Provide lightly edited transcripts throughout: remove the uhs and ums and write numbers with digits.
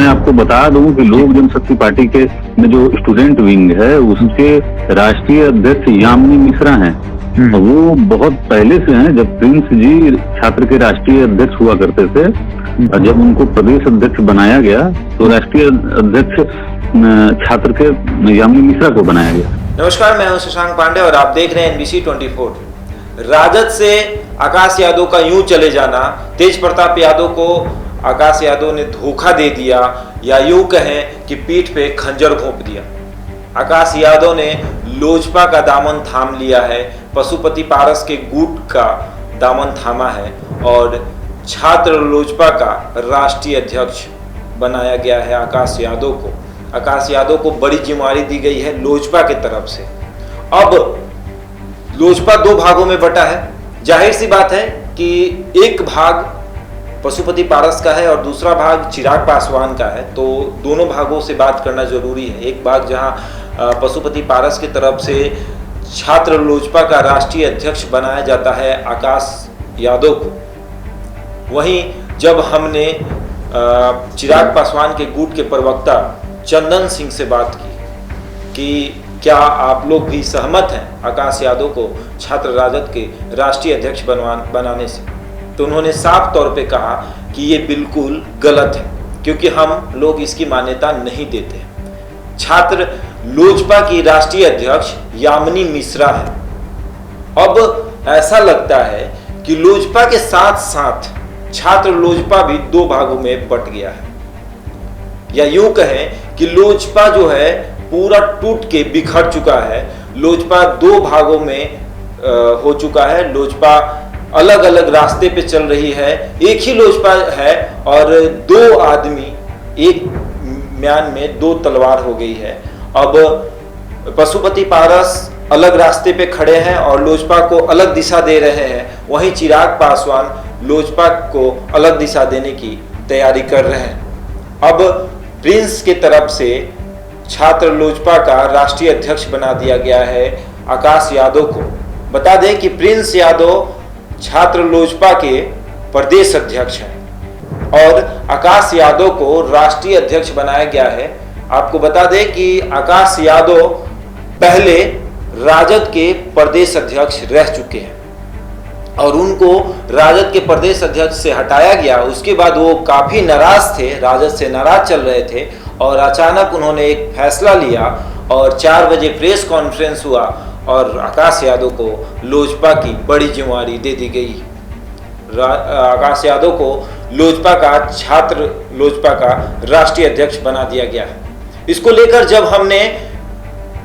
आपको बता दूं कि लोक जनशक्ति पार्टी के में जो स्टूडेंट विंग है उसके राष्ट्रीय अध्यक्ष यामिनी मिश्रा हैं। वो बहुत पहले से हैं, जब प्रिंस जी छात्र के राष्ट्रीय अध्यक्ष हुआ करते थे और जब उनको प्रदेश अध्यक्ष बनाया गया तो राष्ट्रीय अध्यक्ष छात्र के यामिनी मिश्रा को बनाया गया। नमस्कार, मैं हूं शशांक पांडे और आप देख रहे हैं NBC 24। राजद से आकाश यादव का यूं चले जाना, तेज प्रताप यादव को आकाश यादव ने धोखा दे दिया या यूं कहें कि पीठ पे खंजर घोंप दिया। आकाश यादव ने लोजपा का दामन थाम लिया है, पशुपति पारस के गुट का दामन थामा है और छात्र लोजपा का राष्ट्रीय अध्यक्ष बनाया गया है आकाश यादव को। आकाश यादव को बड़ी जिम्मेदारी दी गई है लोजपा की तरफ से। अब लोजपा दो भागों में बटा है। जाहिर सी बात है कि एक भाग पशुपति पारस का है और दूसरा भाग चिराग पासवान का है, तो दोनों भागों से बात करना जरूरी है। एक भाग जहां पशुपति पारस की तरफ से छात्र लोजपा का राष्ट्रीय अध्यक्ष बनाया जाता है आकाश यादव को, वहीं जब हमने चिराग पासवान के गुट के प्रवक्ता चंदन सिंह से बात की कि क्या आप लोग भी सहमत हैं आकाश यादव को छात्र राजद के राष्ट्रीय अध्यक्ष बनाने से, तो उन्होंने साफ तौर पे कहा कि ये बिल्कुल गलत है, क्योंकि हम लोग इसकी मान्यता नहीं देते। छात्र लोजपा की राष्ट्रीय अध्यक्ष यामिनी मिश्रा है। अब ऐसा लगता है कि लोजपा के साथ साथ छात्र लोजपा भी दो भागों में बट गया है, या यूं कहें कि लोजपा जो है पूरा टूट के बिखर चुका है। लोजपा दो भागों में हो चुका है। लोजपा अलग अलग रास्ते पे चल रही है। एक ही लोजपा है और दो आदमी, एक म्यान में दो तलवार हो गई है। अब पशुपति पारस अलग रास्ते पे खड़े हैं और लोजपा को अलग दिशा दे रहे हैं, वहीं चिराग पासवान लोजपा को अलग दिशा देने की तैयारी कर रहे हैं। अब प्रिंस के तरफ से छात्र लोजपा का राष्ट्रीय अध्यक्ष बना दिया गया है आकाश यादव को। बता दें कि प्रिंस यादव छात्र लोजपा के प्रदेश अध्यक्ष हैं और आकाश यादव को राष्ट्रीय अध्यक्ष बनाया गया है। आपको बता दें कि आकाश यादव पहले राजद के प्रदेश अध्यक्ष रह चुके हैं और उनको राजद के प्रदेश अध्यक्ष से हटाया गया। उसके बाद वो काफी नाराज थे, राजद से नाराज चल रहे थे और अचानक उन्होंने एक फैसला लिया और 4 बजे प्रेस कॉन्फ्रेंस हुआ और आकाश यादव को लोजपा की बड़ी जिम्मेदारी दे दी गई। आकाश यादव को लोजपा का छात्र लोजपा का राष्ट्रीय अध्यक्ष बना दिया गया है। इसको लेकर जब हमने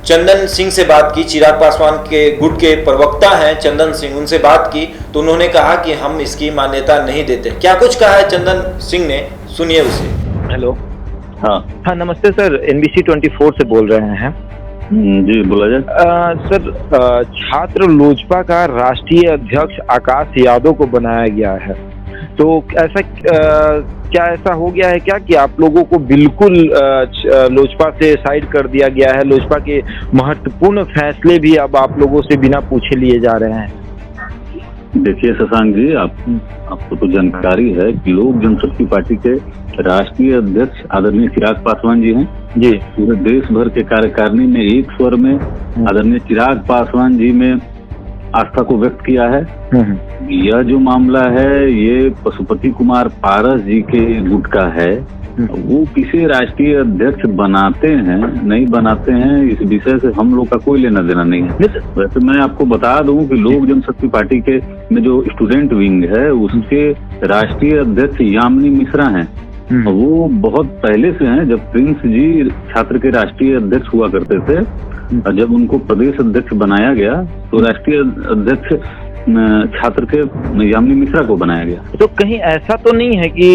चंदन सिंह से बात की, चिराग पासवान के गुट के प्रवक्ता हैं चंदन सिंह, उनसे बात की तो उन्होंने कहा कि हम इसकी मान्यता नहीं देते। क्या कुछ कहा है चंदन सिंह ने, सुनिए उसे। हेलो। हाँ, नमस्ते सर, NBC 24 से बोल रहे हैं। जी बोला जाए। सर, छात्र लोजपा का राष्ट्रीय अध्यक्ष आकाश यादव को बनाया गया है, तो ऐसा क्या ऐसा हो गया है क्या कि आप लोगों को बिल्कुल लोजपा से साइड कर दिया गया है? लोजपा के महत्वपूर्ण फैसले भी अब आप लोगों से बिना पूछे लिए जा रहे हैं? देखिए शशांक जी, आपको तो जानकारी है कि लोक जनशक्ति पार्टी के राष्ट्रीय अध्यक्ष आदरणीय चिराग पासवान जी हैं जी। पूरे देश भर के कार्यकारिणी में एक स्वर में आदरणीय चिराग पासवान जी में आस्था को व्यक्त किया है। यह जो मामला है ये पशुपति कुमार पारस जी के गुट का है। वो किसी राष्ट्रीय अध्यक्ष बनाते हैं नहीं बनाते हैं, इस विषय से हम लोग का कोई लेना देना नहीं है। वैसे मैं आपको बता दूं कि लोक जनशक्ति पार्टी के में जो स्टूडेंट विंग है उसके राष्ट्रीय अध्यक्ष यामिनी मिश्रा हैं। वो बहुत पहले से हैं, जब प्रिंस जी छात्र के राष्ट्रीय अध्यक्ष हुआ करते थे और जब उनको प्रदेश अध्यक्ष बनाया गया तो राष्ट्रीय अध्यक्ष छात्र के यामिनी मिश्रा को बनाया गया। तो कहीं ऐसा तो नहीं है कि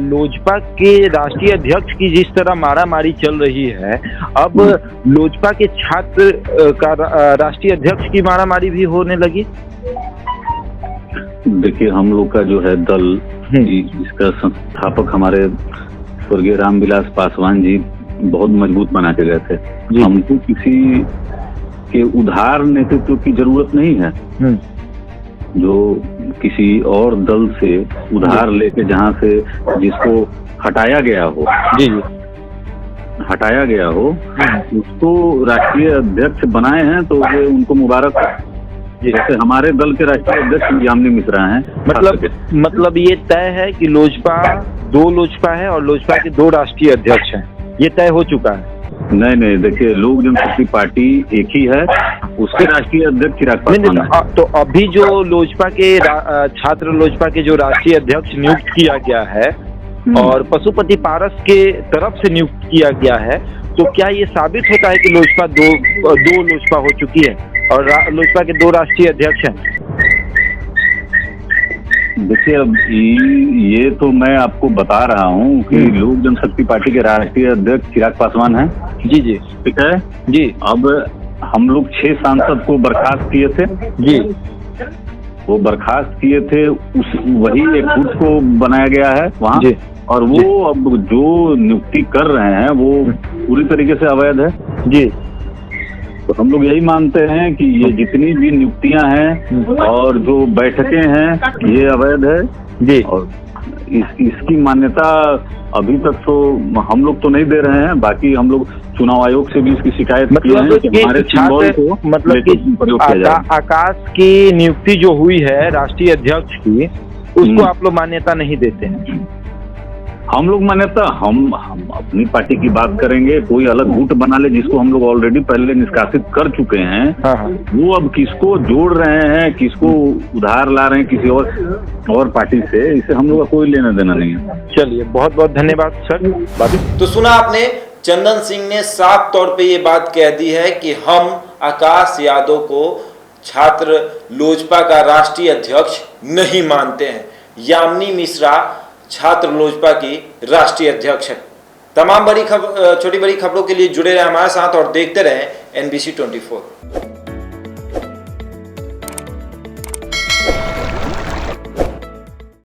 लोजपा के राष्ट्रीय अध्यक्ष की जिस तरह मारामारी चल रही है, अब लोजपा के छात्र का राष्ट्रीय अध्यक्ष की मारामारी भी होने लगी? देखिए, हम लोग का जो है दल, इसका संस्थापक हमारे स्वर्गीय रामविलास पासवान जी बहुत मजबूत बना के गए थे। हमको किसी के उधार नेतृत्व की जरूरत नहीं है। जो किसी और दल से उधार लेके जहाँ से जिसको हटाया गया हो, जी जी, हटाया गया हो, उसको राष्ट्रीय अध्यक्ष बनाए हैं, तो ये उनको मुबारक हो। जैसे हमारे दल के राष्ट्रीय अध्यक्ष यामिनी मिश्रा हैं। मतलब ये तय है कि दो लोजपा है और लोजपा के 2 राष्ट्रीय अध्यक्ष हैं, ये तय हो चुका है? नहीं, देखिए, लोक जनशक्ति पार्टी एक ही है, उसके राष्ट्रीय अध्यक्ष चिराग पासवान है। तो अभी जो लोजपा के छात्र लोजपा के जो राष्ट्रीय अध्यक्ष नियुक्त किया गया है और पशुपति पारस के तरफ से नियुक्त किया गया है, तो क्या ये साबित होता है कि लोजपा दो लोजपा हो चुकी है और लोजपा के 2 राष्ट्रीय अध्यक्ष हैं? देखिए, अब ये तो मैं आपको बता रहा हूँ कि लोक जनशक्ति पार्टी के राष्ट्रीय अध्यक्ष चिराग पासवान हैं। जी जी, ठीक है जी। अब हम लोग 6 सांसद को बर्खास्त किए थे जी, वो बर्खास्त किए थे, वही एक गुट को बनाया गया है वहाँ, और वो अब जो नियुक्ति कर रहे हैं वो पूरी तरीके से अवैध है जी। तो हम लोग यही मानते हैं कि ये जितनी भी नियुक्तियां हैं और जो बैठकें हैं ये अवैध है जी, और इसकी मान्यता अभी तक तो हम लोग तो नहीं दे रहे हैं। बाकी हम लोग चुनाव आयोग से भी इसकी शिकायत की है कि हमारे सिंबल को मतलब कि प्रयोग किया जाए। आकाश की नियुक्ति जो हुई है राष्ट्रीय अध्यक्ष की, उसको आप लोग मान्यता नहीं देते हैं? हम लोग मान्यता हम अपनी पार्टी की बात करेंगे, कोई अलग गुट बना ले जिसको हम लोग ऑलरेडी पहले निष्कासित कर चुके हैं। हाँ। वो अब किसको जोड़ रहे हैं, किसको उधार ला रहे हैं किसी और पार्टी से, इससे हम लोग का कोई लेना देना नहीं है। चलिए, बहुत बहुत धन्यवाद सर। तो सुना आपने, चंदन सिंह ने साफ तौर पे ये बात कह दी है कि हम आकाश यादव को छात्र लोजपा का राष्ट्रीय अध्यक्ष नहीं मानते हैं। यामिनी मिश्रा छात्र लोजपा की राष्ट्रीय अध्यक्ष है। तमाम छोटी बड़ी खबरों के लिए जुड़े रहे हमारे साथ और देखते रहें NBC 24।